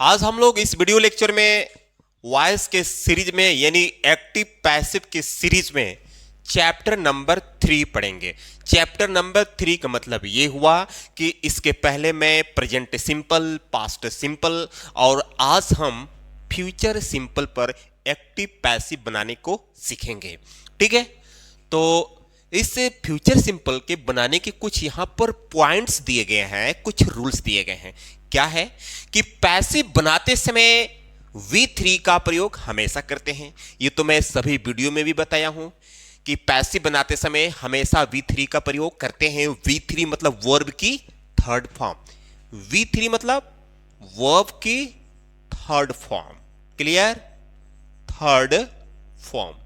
आज हम लोग इस वीडियो लेक्चर में वॉइस के सीरीज में यानी एक्टिव पैसिव के सीरीज में चैप्टर नंबर 3 पढ़ेंगे। चैप्टर नंबर 3 का मतलब ये हुआ कि इसके पहले मैं प्रेजेंट सिंपल, पास्ट सिंपल और आज हम फ्यूचर सिंपल पर एक्टिव पैसिव बनाने को सीखेंगे। ठीक है, तो इस फ्यूचर सिंपल के बनाने के कुछ यहाँ पर पॉइंट्स दिए गए हैं, कुछ रूल्स दिए गए हैं। क्या है कि पैसिव बनाते समय V3 का प्रयोग हमेशा करते हैं। ये तो मैं सभी वीडियो में भी बताया हूं कि पैसिव बनाते समय हमेशा V3 का प्रयोग करते हैं। V3 मतलब वर्ब की थर्ड फॉर्म। V3 मतलब वर्ब की third form. Clear? Third form.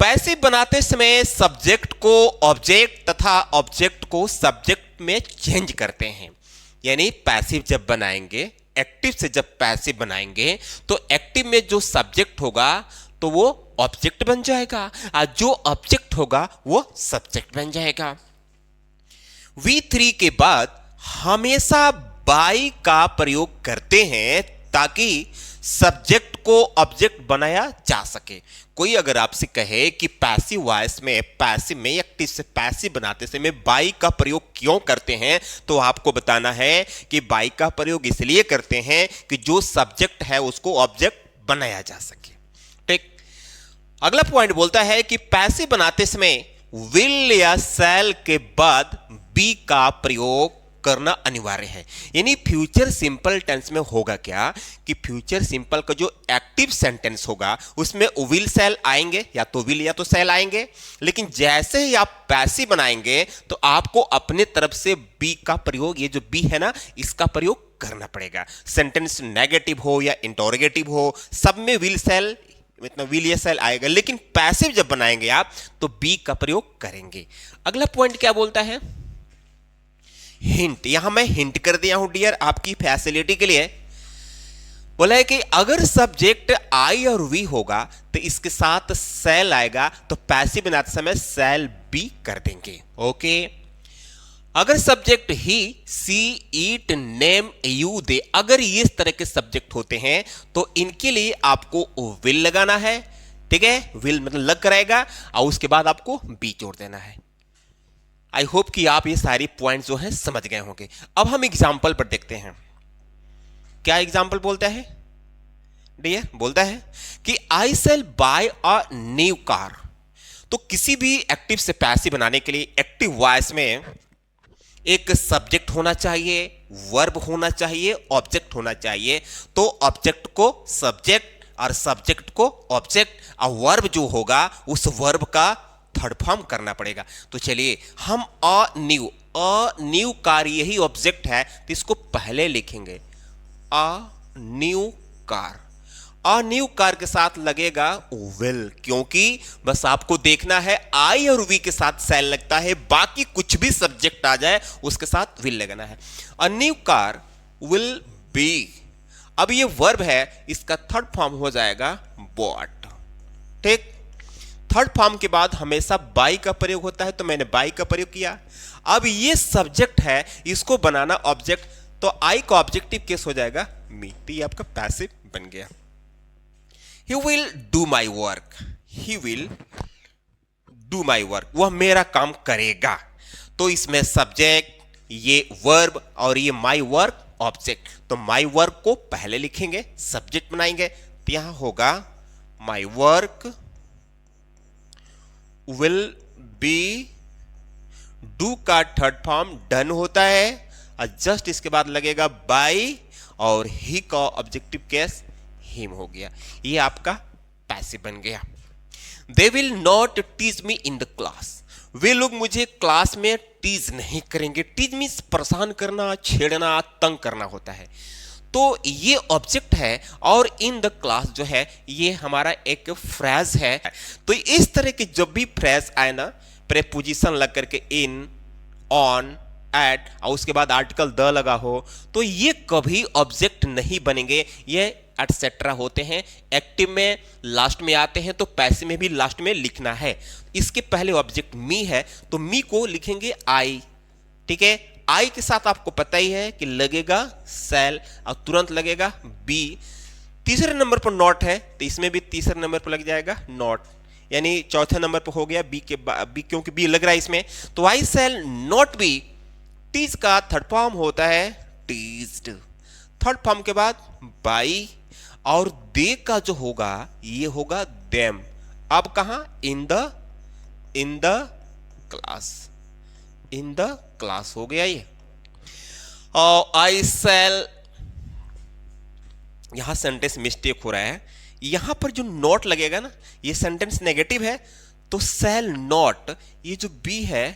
Passive बनाते समय सब्जेक्ट को ऑब्जेक्ट तथा ऑब्जेक्ट को सब्जेक्ट में चेंज करते हैं। यानी पैसिव जब बनाएंगे, एक्टिव से जब पैसिव बनाएंगे तो एक्टिव में जो सब्जेक्ट होगा तो वो ऑब्जेक्ट बन जाएगा और जो ऑब्जेक्ट होगा वो सब्जेक्ट बन जाएगा। V3 के बाद हमेशा बाई का प्रयोग करते हैं ताकि सब्जेक्ट को ऑब्जेक्ट बनाया जा सके। कोई अगर आपसे कहे कि पैसिव वॉइस में, पैसिव में एक्टिव से पैसिव बनाते समय बाई का प्रयोग क्यों करते हैं, तो आपको बताना है कि बाई का प्रयोग इसलिए करते हैं कि जो सब्जेक्ट है उसको ऑब्जेक्ट बनाया जा सके। ठीक। अगला पॉइंट बोलता है कि पैसिव बनाते समय विल या शैल के बाद बी का प्रयोग करना अनिवार्य है। यानी फ्यूचर सिंपल टेंस में होगा क्या कि फ्यूचर सिंपल का जो एक्टिव सेंटेंस होगा उसमें विल शैल आएंगे, या तो विल या तो शैल आएंगे। लेकिन जैसे ही आप पैसिव बनाएंगे तो आपको अपने तरफ से बी का प्रयोग, ये जो बी है ना, इसका प्रयोग करना पड़ेगा। सेंटेंस नेगेटिव हो या इंटरोगेटिव हो, सब में विल शैल मतलब विल या शैल आएगा। लेकिन पैसिव जब बनाएंगे आप तो बी का प्रयोग करेंगे। अगला पॉइंट क्या बोलता है? हिंट। यहां मैं हिंट कर दिया हूं डियर आपकी फैसिलिटी के लिए। बोला है कि अगर सब्जेक्ट आई और वी होगा तो इसके साथ शैल आएगा, तो पैसिव बनाते समय शैल बी कर देंगे। ओके। अगर subject he, she, it, name, you, they, अगर इस तरह के सब्जेक्ट होते हैं तो इनके लिए आपको विल लगाना है। ठीक है, विल मतलब लग कर आएगा और उसके बाद आपको बी जोड़ देना है। आई होप कि आप ये सारी पॉइंट जो है समझ गए होंगे। अब हम एग्जाम्पल पर देखते हैं। क्या एग्जाम्पल बोलता है डियर? बोलता है कि I shall buy a new car. तो किसी भी एक्टिव से पैसिव बनाने के लिए एक्टिव वॉइस में एक सब्जेक्ट होना चाहिए, वर्ब होना चाहिए, ऑब्जेक्ट होना चाहिए। तो ऑब्जेक्ट को सब्जेक्ट और सब्जेक्ट को ऑब्जेक्ट, और वर्ब जो होगा उस वर्ब का थर्ड फॉर्म करना पड़ेगा। तो चलिए हम अ न्यू कार, यही ऑब्जेक्ट है तो इसको पहले लिखेंगे अ न्यू कार। अ न्यू कार के साथ लगेगा विल, क्योंकि बस आपको देखना है आई और वी के साथ शैल लगता है, बाकी कुछ भी सब्जेक्ट आ जाए उसके साथ विल लगाना है। अ न्यू कार विल बी। अब ये वर्ब है, इसका थर्ड फॉर्म हो जाएगा बॉट। ठीक। थर्ड फॉर्म के बाद हमेशा बाई का प्रयोग होता है, तो मैंने बाई का प्रयोग किया। अब ये सब्जेक्ट है, इसको बनाना ऑब्जेक्ट, तो आई का ऑब्जेक्टिव केस हो जाएगा मी। तो ये आपका पैसिव बन गया। He will do my work. He will do my work, वह मेरा काम करेगा। तो इसमें सब्जेक्ट, ये वर्ब और ये माई वर्क ऑब्जेक्ट। तो माई वर्क को पहले लिखेंगे, सब्जेक्ट बनाएंगे, तो यहां होगा my work will be. Do का थर्ड फॉर्म डन होता है और जस्ट इसके बाद लगेगा बाई, और ही का ऑब्जेक्टिव केस हिम हो गया। ये आपका पैसिव बन गया। They will not tease me in the class. वे लोग मुझे क्लास में टीज नहीं करेंगे। टीज मीन्स परेशान करना, छेड़ना, तंग करना होता है। तो ये ऑब्जेक्ट है और इन द क्लास जो है ये हमारा एक फ्रेज है। तो इस तरह की जब भी फ्रेज आए ना, प्रेपोजिशन लग करके इन, ऑन, एट और उसके बाद आर्टिकल द लगा हो, तो ये कभी ऑब्जेक्ट नहीं बनेंगे, ये एटसेट्रा होते हैं। एक्टिव में लास्ट में आते हैं तो पैसिव में भी लास्ट में लिखना है। इसके पहले ऑब्जेक्ट मी है तो मी को लिखेंगे आई। ठीक है, आई के साथ आपको पता ही है कि लगेगा सेल और तुरंत लगेगा बी। तीसरे नंबर पर नॉट है तो इसमें भी तीसरे नंबर पर लग जाएगा नॉट, यानी चौथे नंबर पर हो गया बी के बी, क्योंकि बी लग रहा है इसमें, तो आई सेल नॉट बी। टीज का थर्ड फॉर्म होता है टीज्ड। थर्ड फॉर्म के बाद बाई, और दे का जो होगा ये होगा देम। अब कहां? इन the class, in the class हो गया ये। आई सेल, यहां सेंटेंस मिस्टेक हो रहा है, यहां पर जो नॉट लगेगा ना ये सेंटेंस नेगेटिव है, तो सेल नॉट, ये जो बी है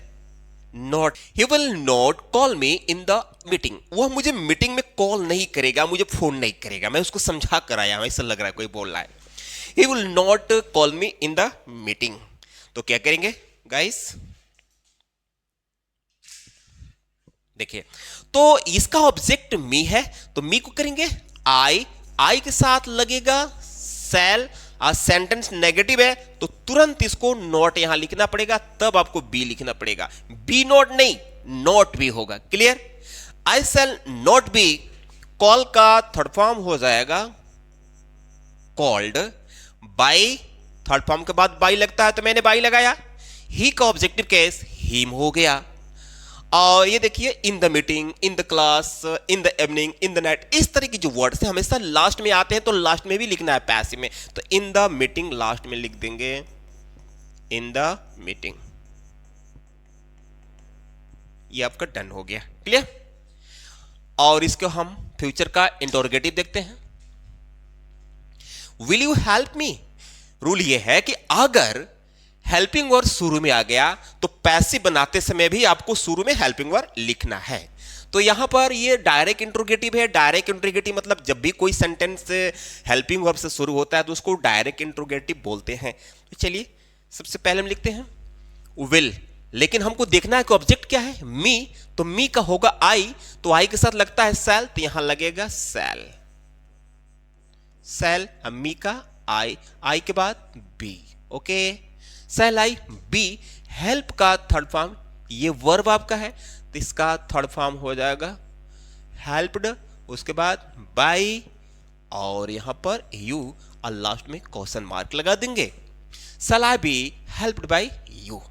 not, he will not call me in the meeting, वह मुझे मीटिंग में कॉल नहीं करेगा, मुझे फोन नहीं करेगा। मैं उसको समझा कर आया हूं, ऐसा लग रहा है कोई बोल रहा है। He will not call me in the meeting. तो क्या करेंगे गाइस, देखिए, तो इसका ऑब्जेक्ट मी है तो मी को करेंगे आई, आई के साथ लगेगा सेल, और सेंटेंस नेगेटिव है तो तुरंत इसको नॉट यहां लिखना पड़ेगा, तब आपको बी लिखना पड़ेगा। बी नॉट नहीं, नॉट बी होगा। Clear? I shall not be, call का थर्ड फॉर्म हो जाएगा कॉल्ड। बाई, थर्ड फॉर्म के बाद बाई लगता है तो मैंने बाई लगाया। ही का ऑब्जेक्टिव केस हिम हो गया। और ये देखिए, in the meeting, in the class, in the evening, in the night, इस तरह की जो वर्ड्स हैं हमेशा लास्ट में आते हैं, तो लास्ट में भी लिखना है पैसिव में, तो इन द मीटिंग लास्ट में लिख देंगे, इन द मीटिंग। ये आपका डन हो गया। क्लियर? और इसको हम फ्यूचर का इंटरोगेटिव देखते हैं। Will you help me? Rule ये है कि अगर हेल्पिंग वर्ब शुरू में आ गया तो पैसिव बनाते समय भी आपको शुरू में हेल्पिंग वर्ब लिखना है। तो यहां पर ये डायरेक्ट इंट्रोगेटिव है। डायरेक्ट इंट्रोगेटिव मतलब जब भी कोई सेंटेंस हेल्पिंग वर्ब से शुरू होता है तो उसको डायरेक्ट इंट्रोगेटिव बोलते हैं। तो चलिए सबसे पहले हम लिखते हैं विल, लेकिन हमको देखना है कि ऑब्जेक्ट क्या है, मी, तो मी का होगा आई, तो आई के साथ लगता है सेल, तो यहां लगेगा सेल, सेल, मी का आई, आई के बाद B. Okay, cell I B. Help का थर्ड फॉर्म, ये वर्ब आपका है तो इसका थर्ड फॉर्म हो जाएगा हेल्प्ड, उसके बाद बाई, और यहां पर यू, और लास्ट में क्वेश्चन मार्क लगा देंगे। Shall I be helped by you.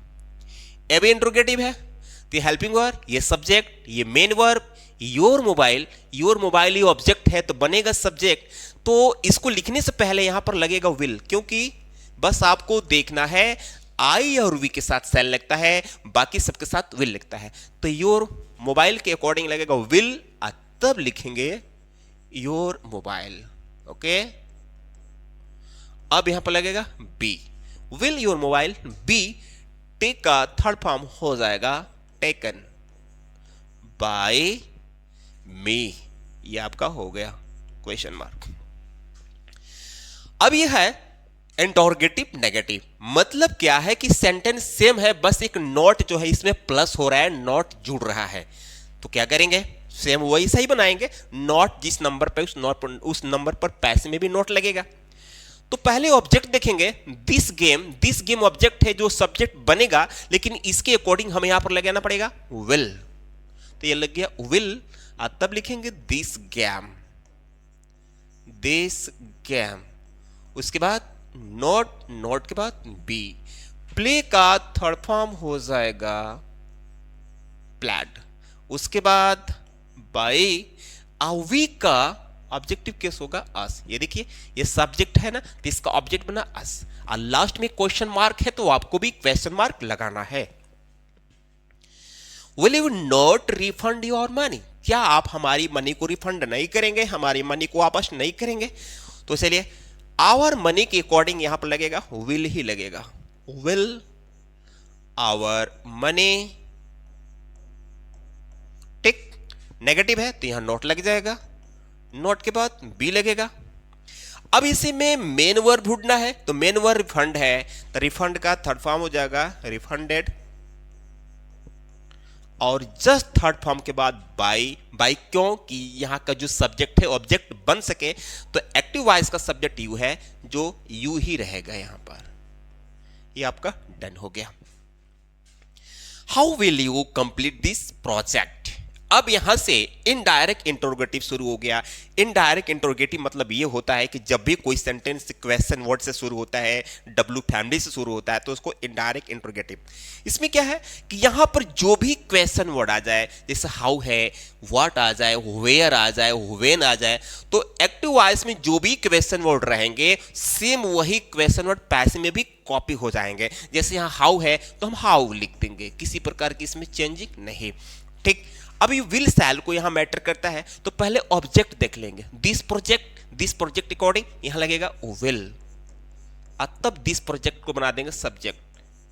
ए भी इंट्रोगेटिव है तो हेल्पिंग वर्ब, ये सब्जेक्ट, ये main verb, your mobile, your mobile ये ऑब्जेक्ट है तो बनेगा सब्जेक्ट। तो इसको लिखने से पहले यहां पर लगेगा विल, क्योंकि बस आपको देखना है आई और वी के साथ सेल लगता है, बाकी सबके साथ विल लगता है। तो योर मोबाइल के अकॉर्डिंग लगेगा विल, तब लिखेंगे योर मोबाइल। ओके, अब यहां पर लगेगा be, will your mobile be. Take का थर्ड फॉर्म हो जाएगा टेकन बाय मी। ये आपका हो गया क्वेश्चन मार्क। अब यह है इंटरोगेटिव नेगेटिव। मतलब क्या है कि सेंटेंस सेम है, बस एक नॉट जो है इसमें प्लस हो रहा है, नॉट जुड़ रहा है। तो क्या करेंगे, सेम वही सही बनाएंगे। नॉट जिस नंबर पे, उस नंबर पर पैसे में भी नॉट लगेगा। तो पहले ऑब्जेक्ट देखेंगे, this game. This game object है जो सब्जेक्ट बनेगा, लेकिन इसके अकॉर्डिंग हमें यहां पर लगाना पड़ेगा विल। तो ये लग गया विल, तब लिखेंगे दिस गेम, दिस गेम। उसके बाद नॉट, नॉट के बाद बी। प्ले का थर्ड फॉर्म हो जाएगा प्लेड, उसके बाद बाई। वी का ऑब्जेक्टिव केस होगा अस। ये देखिए, ये सब्जेक्ट है ना तो इसका ऑब्जेक्ट बना अस, और लास्ट में क्वेश्चन मार्क है तो आपको भी क्वेश्चन मार्क लगाना है। Will you not refund your money? क्या आप हमारी मनी को रिफंड नहीं करेंगे, हमारी मनी को वापस नहीं करेंगे? तो चलिए, आवर मनी के अकॉर्डिंग यहां पर लगेगा विल ही लगेगा, विल आवर मनी। टिक, नेगेटिव है तो यहां नॉट लग जाएगा, नॉट के बाद बी लगेगा। अब इसी में मेन वर्ब ढूंढना है, तो मेन वर्ब रिफंड है तो रिफंड का थर्ड फॉर्म हो जाएगा रिफंडेड, और जस्ट थर्ड फॉर्म के बाद बाई। बाई क्योंकि यहां का जो सब्जेक्ट है ऑब्जेक्ट बन सके, तो एक्टिव वॉइस का सब्जेक्ट यू है, जो यू ही रहेगा यहां पर। ये आपका डन हो गया। How will you complete this project? अब यहां से इनडायरेक्ट इंटरोगेटिव शुरू हो गया। इनडायरेक्ट इंटरोगेटिव मतलब ये होता है कि जब भी कोई सेंटेंस क्वेश्चन वर्ड से शुरू होता है, डब्ल्यू फैमिली से शुरू होता है, तो उसको इनडायरेक्ट इंटरोगेटिव। इसमें क्या है कि यहां पर जो भी क्वेश्चन वर्ड आ जाए, जैसे हाउ है, व्हाट आ जाए, वेयर आ जाए, व्हेन आ जाए, तो एक्टिव वॉइस में जो भी क्वेश्चन वर्ड रहेंगे सेम वही क्वेश्चन वर्ड पैसिव में भी कॉपी हो जाएंगे। जैसे यहाँ हाउ है तो हम हाउ लिख देंगे, किसी प्रकार की इसमें चेंजिंग नहीं। ठीक, अब ये विल सैल को यहां मैटर करता है, तो पहले ऑब्जेक्ट देख लेंगे। दिस प्रोजेक्ट अकॉर्डिंग यहां लगेगा विल, अब तब दिस प्रोजेक्ट को बना देंगे सब्जेक्ट,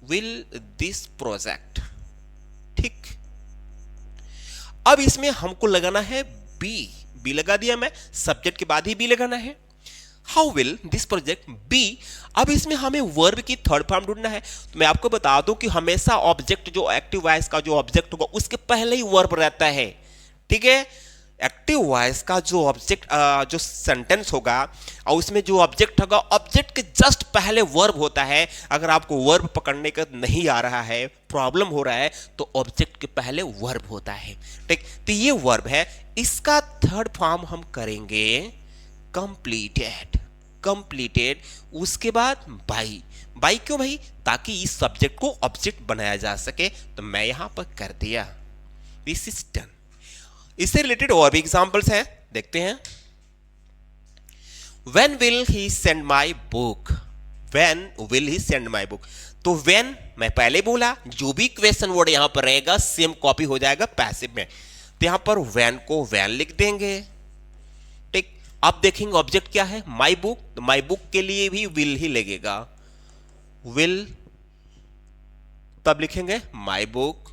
विल दिस प्रोजेक्ट। ठीक, अब इसमें हमको लगाना है बी लगा दिया मैं, सब्जेक्ट के बाद ही बी लगाना है। How will this project be. अब इसमें हमें वर्ब की थर्ड फॉर्म ढूंढना है। तो मैं आपको बता दूं कि हमेशा ऑब्जेक्ट, जो एक्टिव वॉइस का जो ऑब्जेक्ट होगा उसके पहले ही वर्ब रहता है। ठीक है, एक्टिव वॉइस का जो ऑब्जेक्ट, जो सेंटेंस होगा और उसमें जो ऑब्जेक्ट होगा, ऑब्जेक्ट के जस्ट पहले वर्ब होता है। अगर आपको वर्ब पकड़ने का नहीं आ रहा है, प्रॉब्लम हो रहा है, तो ऑब्जेक्ट के पहले वर्ब होता है। ठीक, तो ये वर्ब है, इसका थर्ड फॉर्म हम करेंगे कंप्लीटेड, उसके बाद बाई क्यों भाई, ताकि इस सब्जेक्ट को ऑब्जेक्ट बनाया जा सके। तो मैं यहां पर कर दिया, दिस इज डन। इससे रिलेटेड और भी एग्जांपल्स हैं, देखते हैं। When will he send my book? When will he send my book? तो when मैं पहले बोला, जो भी क्वेश्चन वर्ड यहां पर रहेगा सेम कॉपी हो जाएगा पैसिव में, तो यहां पर when को when लिख देंगे। ठीक, अब देखेंगे ऑब्जेक्ट क्या है, माई बुक, तो माई बुक के लिए भी विल ही लगेगा, विल, तब लिखेंगे माई बुक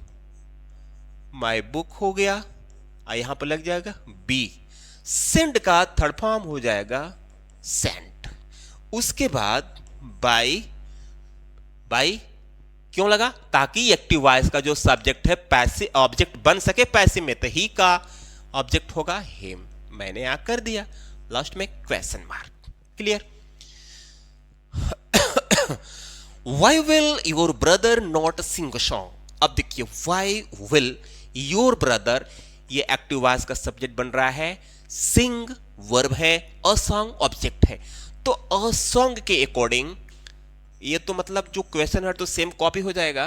हो गया, यहां पर लग जाएगा बी। सेंड का थर्ड फॉर्म हो जाएगा सेंट। उसके बाद बाई क्यों लगा, ताकि एक्टिव वॉइस का जो सब्जेक्ट है पैसिव ऑब्जेक्ट बन सके पैसिव में, तो ही का ऑब्जेक्ट होगा हिम। मैंने यहां कर दिया, लास्ट में question mark. Clear. Why will your brother not sing a song? अब देखिए, why will your brother, ये एक्टिव वॉइस का सब्जेक्ट बन रहा है, सिंग वर्ब है, अ सॉन्ग ऑब्जेक्ट है। तो अ सॉन्ग के अकॉर्डिंग, ये तो मतलब जो क्वेश्चन है तो सेम कॉपी हो जाएगा,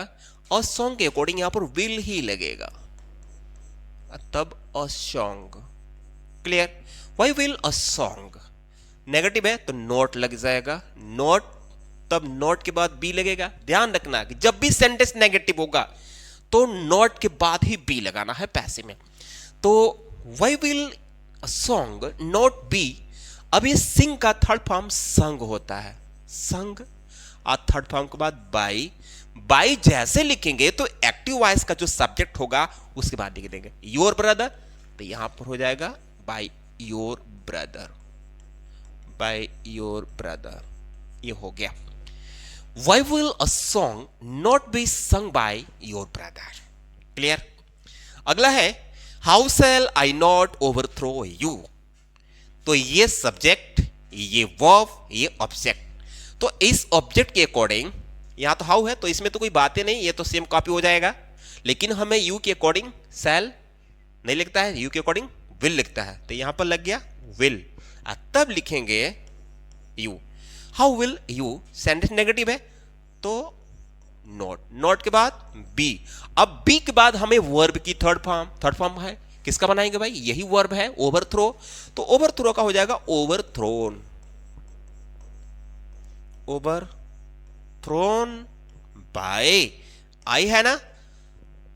अ सॉन्ग के अकॉर्डिंग यहां पर विल ही लगेगा, तब a song. Clear. Why will a song, negative है तो नॉट लग जाएगा, नॉट, तब नॉट के बाद बी लगेगा। ध्यान रखना कि जब भी सेंटेंस नेगेटिव होगा तो नॉट के बाद ही बी लगाना है पैसिव में। तो why will a song not be. अब ये सिंग का थर्ड फॉर्म संग होता है, संग, और थर्ड फॉर्म के बाद बाई जैसे लिखेंगे तो एक्टिव वॉइस का जो सब्जेक्ट होगा उसके बाद लिख देंगे योर ब्रदर, तो यहां पर हो जाएगा बाई योर ब्रदर, ये हो गया। Why will a song not be sung by your brother? Clear? अगला है How shall I not overthrow you? तो ये सब्जेक्ट, ये वर्ब, ये ऑब्जेक्ट। तो इस ऑब्जेक्ट के अकॉर्डिंग, यहां तो हाउ है तो इसमें तो कोई बातें नहीं, ये तो सेम कॉपी हो जाएगा। लेकिन हमें यू के अकॉर्डिंग शैल नहीं लिखता है, यू के अकॉर्डिंग विल लिखता है, तो यहां पर लग गया विल, तब लिखेंगे you. How will you, sentence negative है तो नॉट के बाद बी। अब बी के बाद हमें वर्ब की थर्ड फॉर्म है, किसका बनाएंगे भाई, यही वर्ब है, ओवरथ्रो। तो ओवरथ्रो का हो जाएगा ओवरथ्रोन बाय, आई है ना,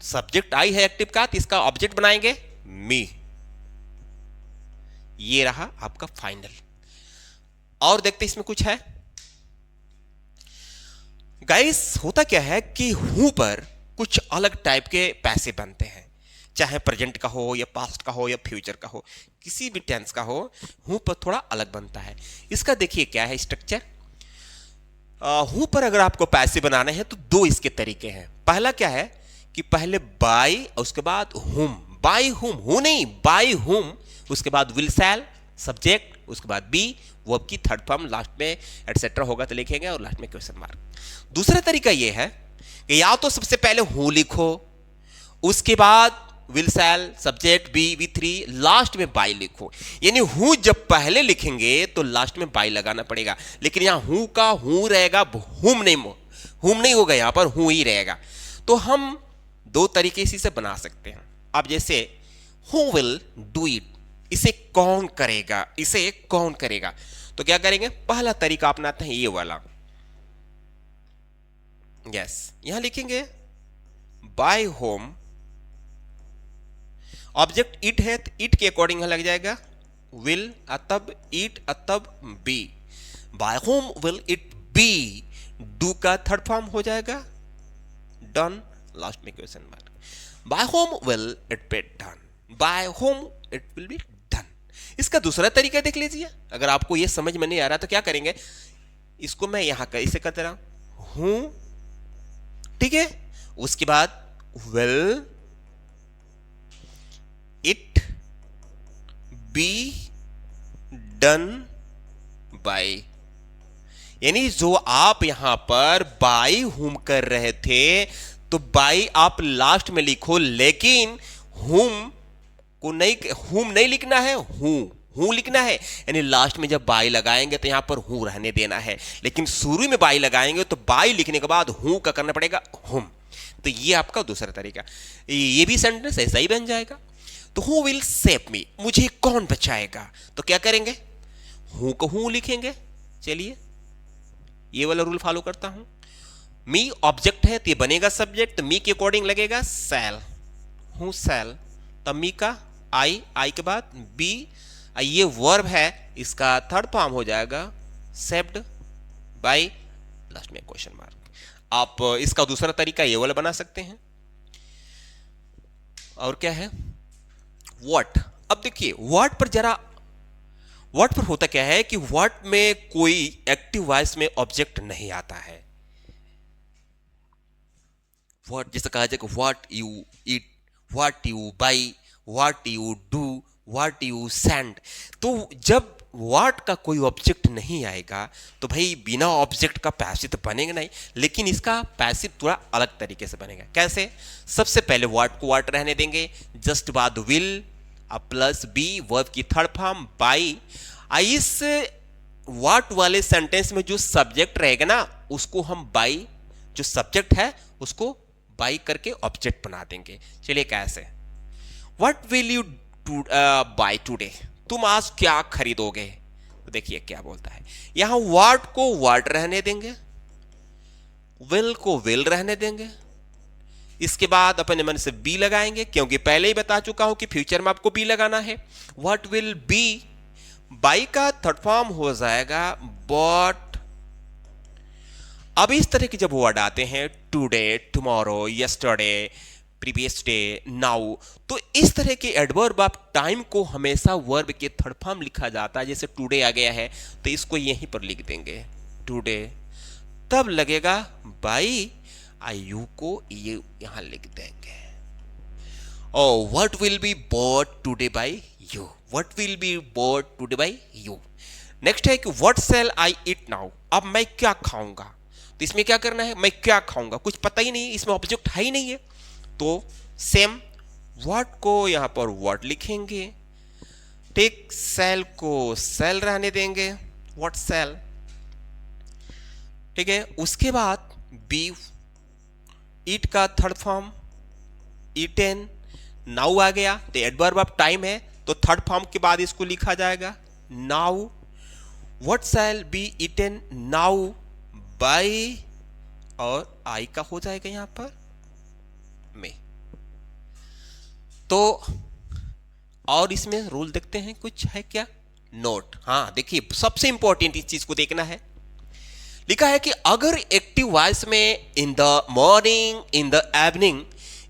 सब्जेक्ट आई है एक्टिव का, तो इसका ऑब्जेक्ट बनाएंगे मी। ये रहा आपका फाइनल। और देखते इसमें कुछ है गाइस। होता क्या है कि हूं पर कुछ अलग टाइप के पैसे बनते हैं, चाहे प्रेजेंट का हो या पास्ट का हो या फ्यूचर का हो, किसी भी टेंस का हो, हूं पर थोड़ा अलग बनता है। इसका देखिए क्या है स्ट्रक्चर। हूं पर अगर आपको पैसे बनाने हैं तो दो इसके तरीके हैं। पहला क्या है कि पहले बाय और उसके बाद हुम, बाय हुम, हूं नहीं बाय हुम, उसके बाद विल शैल सब्जेक्ट, उसके बाद बी, वर्ब की थर्ड फॉर्म, लास्ट में एटसेट्रा होगा तो लिखेंगे और लास्ट में क्वेश्चन मार्क। दूसरा तरीका यह है कि या तो सबसे पहले हूं लिखो, उसके बाद will shall subject be V3 last में बाई लिखो। यानी हूं जब पहले लिखेंगे तो लास्ट में बाई लगाना पड़ेगा, लेकिन यहां हूं का हूं रहेगा, हुम नहीं होगा, यहां पर हूं ही रहेगा। तो हम दो तरीके से इसे बना सकते हैं। अब जैसे हु विल डू इट, इसे कौन करेगा, तो क्या करेंगे, पहला तरीका अपनाते हैं ये वाला। यस, यहां लिखेंगे बाय होम, ऑब्जेक्ट इट है तो इट के अकॉर्डिंग लग जाएगा विल, तब इट, तब be. By whom will it be, do का थर्ड फॉर्म हो जाएगा डन, लास्ट में question mark. By whom will it be done, by whom it will be done. इसका दूसरा तरीका देख लीजिए। अगर आपको ये समझ में नहीं आ रहा तो क्या करेंगे, इसको मैं यहां का इसे करते रहा हूं, ठीक है। उसके बाद will it be done bye, यानी जो आप यहां पर बाय हुम कर रहे थे तो बाय आप लास्ट में लिखो, लेकिन हुम नहीं लिखना है, हूं लिखना है। यानी लास्ट में जब बाई लगाएंगे तो यहां पर हूं रहने देना है, लेकिन शुरू में बाई लगाएंगे तो बाई लिखने के बाद हूं का करना पड़ेगा हुम। तो ये आपका दूसरा तरीका, ये भी सेंटेंस ऐसा ही बन जाएगा। तो हु विल सेव मी, मुझे कौन बचाएगा, तो क्या करेंगे, हूं को हूं लिखेंगे। चलिए ये वाला रूल फॉलो करता हूं। मी ऑब्जेक्ट है तो ये बनेगा सब्जेक्ट, तो मी के अकॉर्डिंग लगेगा सेल, हूं सेल, तब मी का आई के बाद बी, ये वर्ब है, इसका थर्ड फॉर्म हो जाएगा सेव्ड बाय, लास्ट में क्वेश्चन मार्क। आप इसका दूसरा तरीका ये वाला बना सकते हैं। और क्या है, व्हाट। अब देखिए व्हाट पर होता क्या है कि व्हाट में कोई एक्टिव वॉइस में ऑब्जेक्ट नहीं आता है। व्हाट जैसे कहा जाए what you eat, what you by, what you do, what you send. तो जब व्हाट का कोई ऑब्जेक्ट नहीं आएगा तो भाई बिना ऑब्जेक्ट का पैसिव तो बनेगा नहीं, लेकिन इसका पैसिव थोड़ा अलग तरीके से बनेगा। कैसे, सबसे पहले व्हाट को व्हाट रहने देंगे, जस्ट बाद विल प्लस बी, वर्ब की थर्ड फॉर्म बाई। इस व्हाट वाले सेंटेंस में जो सब्जेक्ट रहेगा ना उसको हम बाई, जो सब्जेक्ट है उसको बाई करके ऑब्जेक्ट बना देंगे। चलिए कैसे, what will you buy today, तुम आज क्या खरीदोगे। तो देखिए क्या बोलता है, यहां व्हाट को व्हाट रहने देंगे, विल को विल रहने देंगे, इसके बाद अपने मन से बी लगाएंगे, क्योंकि पहले ही बता चुका हूं कि फ्यूचर में आपको बी लगाना है। व्हाट विल बी, बाई का थर्ड फॉर्म हो जाएगा बॉट। अब इस तरह के जब वर्ड आते हैं today, tomorrow, yesterday, previous day, now, तो इस तरह के एडवर्ब ऑफ टाइम को हमेशा वर्ब के थर्ड फॉर्म लिखा जाता है। जैसे टुडे आ गया है तो इसको यहीं पर लिख देंगे टुडे, तब लगेगा बाई, यू को ये यहां लिख देंगे। और what will be bought today by you, what will be bought today by you. Next है कि what shell I eat now, अब मैं क्या खाऊंगा। तो इसमें क्या करना है, मैं क्या खाऊंगा, कुछ पता ही नहीं, इसमें ऑब्जेक्ट है ही नहीं है, तो सेम व्हाट को यहां पर व्हाट लिखेंगे, टेक सेल को सेल रहने देंगे, व्हाट सेल, ठीक है। उसके बाद बी, ईट का थर्ड फॉर्म ईटेन, नाउ आ गया तो एडवर्ब ऑफ टाइम है तो थर्ड फॉर्म के बाद इसको लिखा जाएगा now. What shall be eaten now by, और आई का हो जाएगा यहां पर में। तो और इसमें रूल देखते हैं, कुछ है क्या, नोट। हाँ देखिए सबसे इंपॉर्टेंट इस चीज को देखना है, लिखा है कि अगर एक्टिव वॉइस में इन the morning, in the evening,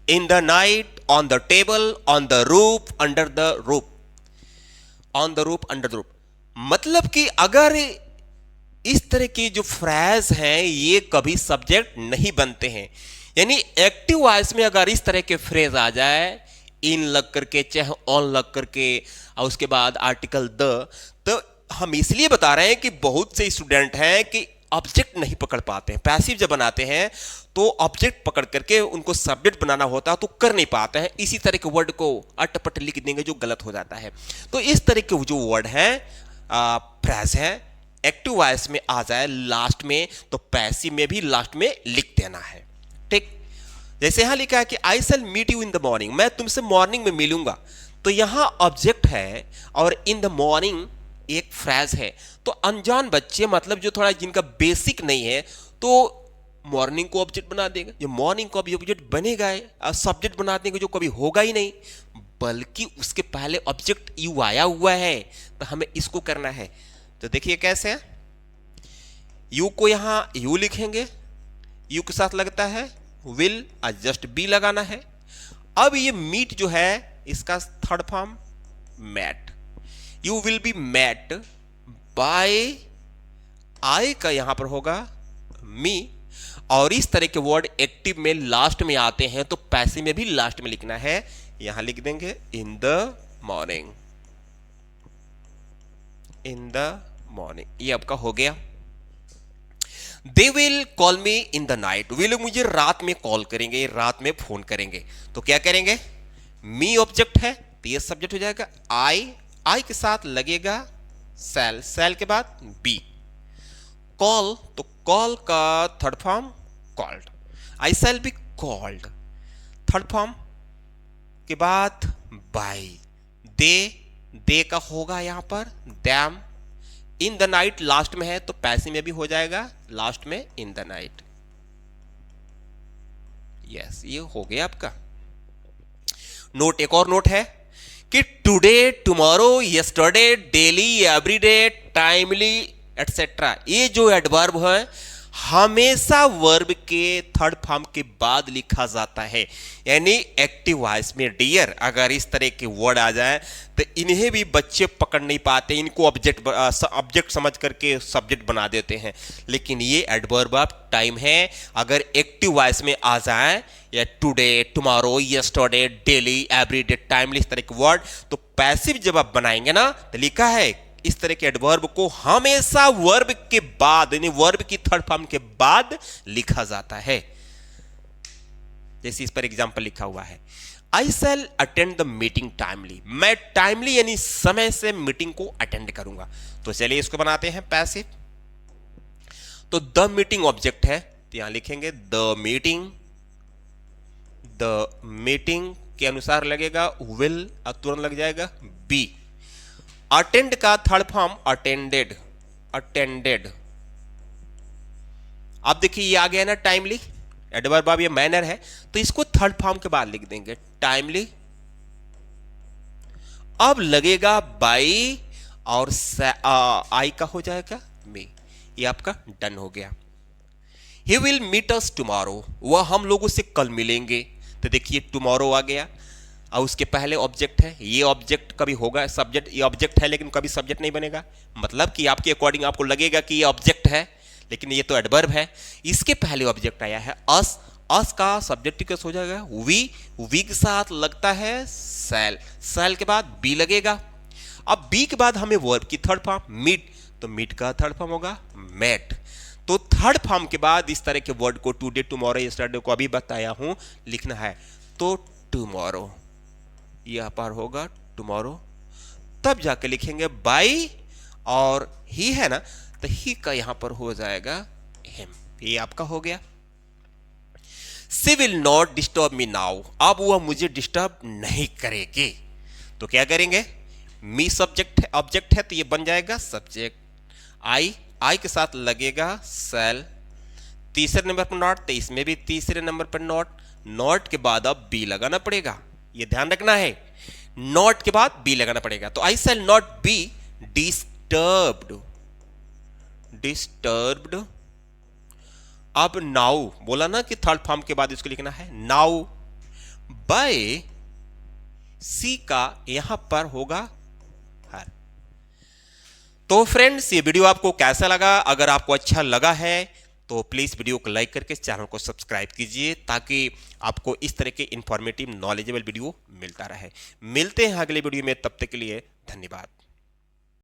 in the night, on the table, on the roof, under the roof, on the roof, under the roof, मतलब कि अगर इस तरह की जो फ्रेज हैं ये कभी सब्जेक्ट नहीं बनते हैं। यानी एक्टिव वॉइस में अगर इस तरह के फ्रेज आ जाए, इन लग करके चाहे ऑन लग करके और उसके बाद आर्टिकल द, तो हम इसलिए बता रहे हैं कि बहुत से स्टूडेंट हैं कि ऑब्जेक्ट नहीं पकड़ पाते हैं। पैसिव जब बनाते हैं तो ऑब्जेक्ट पकड़ करके उनको सब्जेक्ट बनाना होता है तो कर नहीं पाते हैं, इसी तरह के वर्ड को अटपट लिख देंगे जो गलत हो जाता है। तो इस तरह के जो वर्ड हैं फ्रेज है, एक्टिव वॉइस में आ जाए लास्ट में तो पैसिव में भी लास्ट में लिख देना है। ठीक, जैसे यहां लिखा है कि I shall meet you in the morning, मैं तुमसे मॉर्निंग में मिलूंगा, तो यहां ऑब्जेक्ट है और इन द मॉर्निंग एक फ्रेज है। तो अनजान बच्चे मतलब जो थोड़ा जिनका बेसिक नहीं है तो मॉर्निंग को ऑब्जेक्ट बना देगा, जो मॉर्निंग को ऑब्जेक्ट बनेगा और सब्जेक्ट बना देंगे जो कभी होगा ही नहीं, बल्कि उसके पहले ऑब्जेक्ट यू आया हुआ है, तो हमें इसको करना है। तो देखिए कैसे है, यू को यहां यू लिखेंगे, यू के साथ लगता है विल और जस्ट बी लगाना है। अब ये मीट जो है इसका third form met, you will be met by, I का यहां पर होगा मी, और इस तरह के वर्ड एक्टिव में लास्ट में आते हैं तो पैसिव में भी लास्ट में लिखना है। यहां लिख देंगे in the morning, in the morning, ये आपका हो गया। They will call me in the night, वे लोग मुझे रात में कॉल करेंगे, रात में फोन करेंगे। तो क्या करेंगे, मी ऑब्जेक्ट है तो ये सब्जेक्ट हो जाएगा, आई के साथ लगेगा सेल, सेल के बाद बी, कॉल तो कॉल का third form called, I shall be called, third form के बाद बाय, दे का होगा यहां पर them, in the night last में है तो पैसिव में भी हो जाएगा लास्ट में इन द नाइट। यस, ये हो गया आपका नोट। एक और नोट है कि today, tomorrow, yesterday, daily, everyday, timely etcetera, ये जो एडवर्ब है हमेशा वर्ब के थर्ड फॉर्म के बाद लिखा जाता है। यानी एक्टिव वॉइस में डियर अगर इस तरह के वर्ड आ जाए तो इन्हें भी बच्चे पकड़ नहीं पाते, इनको ऑब्जेक्ट समझ करके सब्जेक्ट बना देते हैं। लेकिन ये एडवर्ब ऑफ टाइम है, अगर एक्टिव वॉइस में आ जाए या today, tomorrow, yesterday, daily, everyday, timely, इस तरह के वर्ड, तो पैसिव जब आप बनाएंगे ना तो लिखा है इस तरह के एडवर्ब को हमेशा वर्ब के बाद, यानी वर्ब की थर्ड फॉर्म के बाद लिखा जाता है। जैसे इस पर एग्जांपल लिखा हुआ है, आई शैल अटेंड द मीटिंग टाइमली, मैं टाइमली यानी समय से मीटिंग को अटेंड करूंगा। तो चलिए इसको बनाते हैं पैसिव। तो द मीटिंग ऑब्जेक्ट है तो यहां लिखेंगे द मीटिंग, द मीटिंग के अनुसार लगेगा विल और तुरंत लग जाएगा बी। अटेंड का थर्ड फॉर्म अटेंडेड, अटेंडेड। अब देखिए ये आ गया ना टाइमली, एडवर्ब अब ये मैनर है तो इसको थर्ड फॉर्म के बाद लिख देंगे टाइमली। अब लगेगा बाई और आई का हो जाएगा मी, ये आपका डन हो गया। He will meet us tomorrow, वह हम लोगों से कल मिलेंगे। तो देखिए टुमारो आ गया और उसके पहले ऑब्जेक्ट है, ये ऑब्जेक्ट कभी होगा सब्जेक्ट, ये ऑब्जेक्ट है लेकिन कभी सब्जेक्ट नहीं बनेगा, मतलब कि आपके अकॉर्डिंग आपको लगेगा कि ये ऑब्जेक्ट है लेकिन ये तो एडवर्ब है। इसके पहले ऑब्जेक्ट आया है अस, अस का सब्जेक्ट कैसे हो जाएगा वी के साथ लगता है सेल, सेल के बाद बी लगेगा। अब बी के बाद हमें वर्ब की थर्ड फॉर्म मीट, तो मीट का थर्ड फॉर्म होगा मेट। तो थर्ड फॉर्म के बाद इस तरह के वर्ड को टुडे, टुमारो, यस्टरडे को अभी बताया हूं लिखना है। तो टुमारो यहां पर होगा टुमारो, तब जाके लिखेंगे बाई और ही है ना तो ही का यहां पर हो जाएगा हिम, ये आपका हो गया। She will not disturb me now, अब वह मुझे डिस्टर्ब नहीं करेगी। तो क्या करेंगे, मी सब्जेक्ट है, ऑब्जेक्ट है तो ये बन जाएगा सब्जेक्ट, आई के साथ लगेगा सेल, तीसरे नंबर पर नॉट तो इसमें भी तीसरे नंबर पर नॉट, नॉट के बाद अब बी लगाना पड़ेगा, ये ध्यान रखना है, नॉट के बाद बी लगाना पड़ेगा। तो I shall not be disturbed, disturbed. अब नाउ बोला ना कि थर्ड फॉर्म के बाद इसको लिखना है नाउ, बाय सी का यहां पर होगा हर। तो फ्रेंड्स ये वीडियो आपको कैसा लगा, अगर आपको अच्छा लगा है तो प्लीज़ वीडियो को लाइक करके चैनल को सब्सक्राइब कीजिए ताकि आपको इस तरह के इंफॉर्मेटिव नॉलेजेबल वीडियो मिलता रहे। मिलते हैं अगले वीडियो में, तब तक के लिए धन्यवाद।